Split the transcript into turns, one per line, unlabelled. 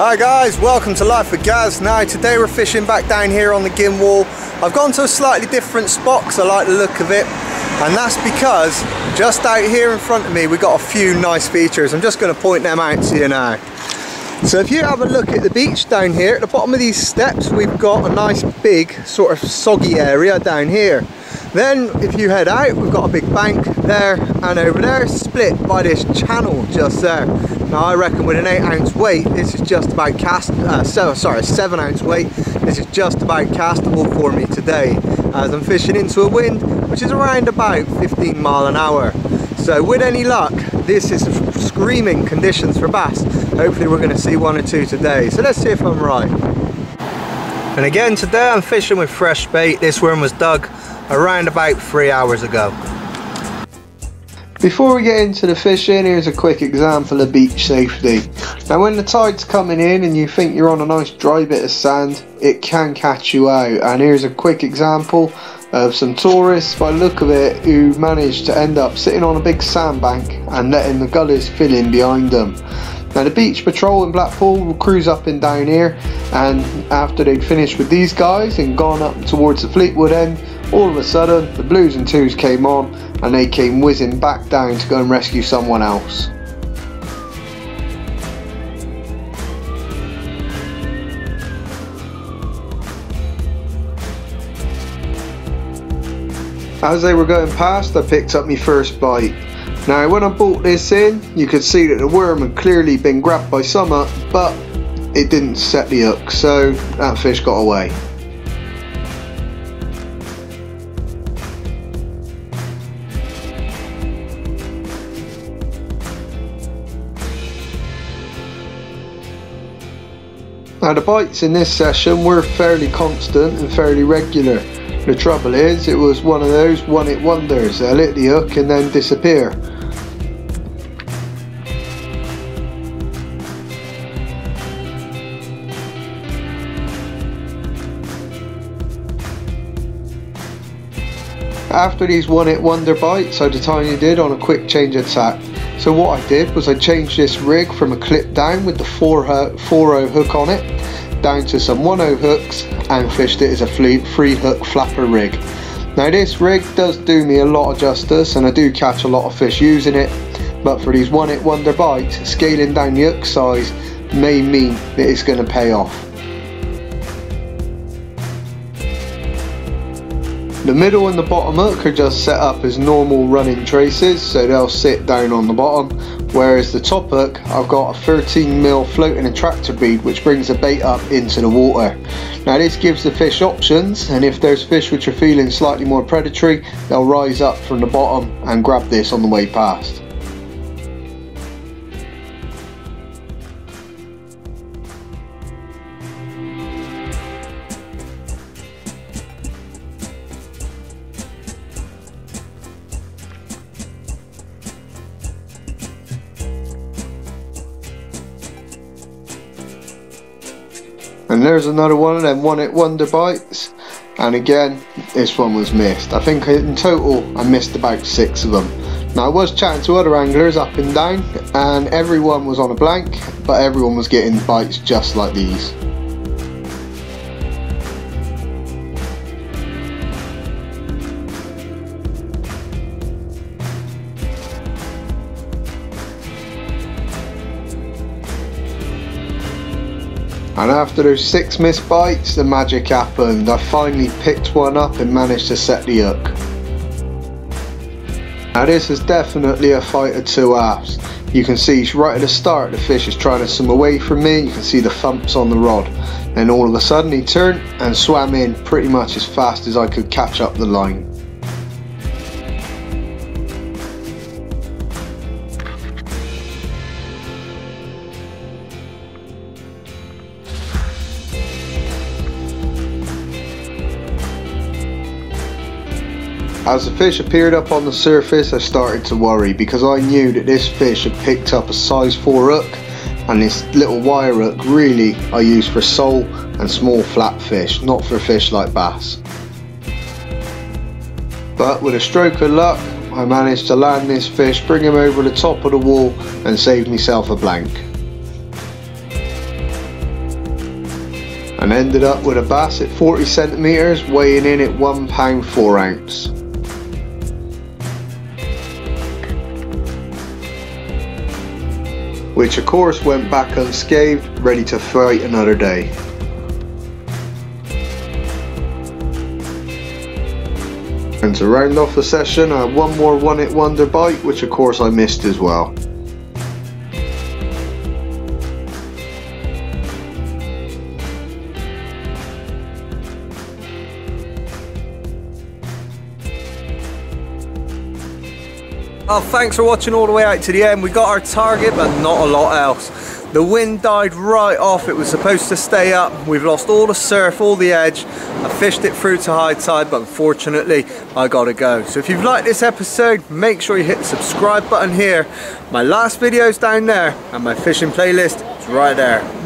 Hi guys, welcome to Life with Gaz. Now today we're fishing back down here on the gynn wall. I've gone to a slightly different spot because I like the look of it, and that's because just out here in front of me we've got a few nice features. I'm just going to point them out to you now. So if you have a look at the beach down here, at the bottom of these steps we've got a nice big sort of soggy area down here. Then if you head out, we've got a big bank there and over there, split by this channel just there. Now I reckon with an 8-ounce weight, this is just about 7-ounce weight, this is just about castable for me today, as I'm fishing into a wind which is around about 15 mile an hour. So with any luck, this is screaming conditions for bass. Hopefully we're going to see one or two today, so let's see if I'm right. And again today I'm fishing with fresh bait. This worm was dug around about 3 hours ago. Before we get into the fishing, here's a quick example of beach safety. Now when the tide's coming in and you think you're on a nice dry bit of sand, it can catch you out, and here's a quick example of some tourists, by the look of it, who managed to end up sitting on a big sandbank and letting the gullies fill in behind them. Now the beach patrol in Blackpool will cruise up and down here, and after they'd finished with these guys and gone up towards the Fleetwood end, all of a sudden the blues and twos came on and they came whizzing back down to go and rescue someone else. As they were going past, I picked up my first bite. Now when I brought this in, you could see that the worm had clearly been grabbed by something, but it didn't set the hook, so that fish got away. Now the bites in this session were fairly constant and fairly regular. The trouble is, it was one of those one-hit wonders. They'll hit the hook and then disappear. After these one-hit wonder bites, I did on a quick change of tack. So what I did was I changed this rig from a clip down with the 4-0 hook on it down to some 1-0 hooks and fished it as a free hook flapper rig. Now this rig does do me a lot of justice and I do catch a lot of fish using it, but for these one-hit wonder bites, scaling down the hook size may mean that it's going to pay off. The middle and the bottom hook are just set up as normal running traces, so they'll sit down on the bottom, whereas the top hook, I've got a 13mm floating attractor bead which brings the bait up into the water. Now this gives the fish options, and if there's fish which are feeling slightly more predatory, they'll rise up from the bottom and grab this on the way past. And there's another one of them one-hit wonder bites, and again this one was missed. I think in total I missed about 6 of them. Now I was chatting to other anglers up and down and everyone was on a blank, but everyone was getting bites just like these. And after those 6 missed bites, the magic happened. I finally picked one up and managed to set the hook. Now this is definitely a fight of two halves. You can see right at the start the fish is trying to swim away from me. You can see the thumps on the rod. Then all of a sudden he turned and swam in pretty much as fast as I could catch up the line. As the fish appeared up on the surface, I started to worry because I knew that this fish had picked up a size 4 hook, and this little wire hook really I use for sole and small flat fish, not for fish like bass. But with a stroke of luck, I managed to land this fish, bring him over the top of the wall and saved myself a blank. and ended up with a bass at 40 centimeters, weighing in at 1 pound 4 ounce. Which of course went back unscathed, ready to fight another day. And to round off the session, I had one more one-hit wonder bite, which of course I missed as well.
Oh, thanks for watching all the way out to the end. We got our target, but not a lot else. The wind died right off. It was supposed to stay up. We've lost all the surf, all the edge. I fished it through to high tide, but unfortunately I gotta go. So if you've liked this episode, make sure you hit the subscribe button here. My last video's down there, and my fishing playlist is right there.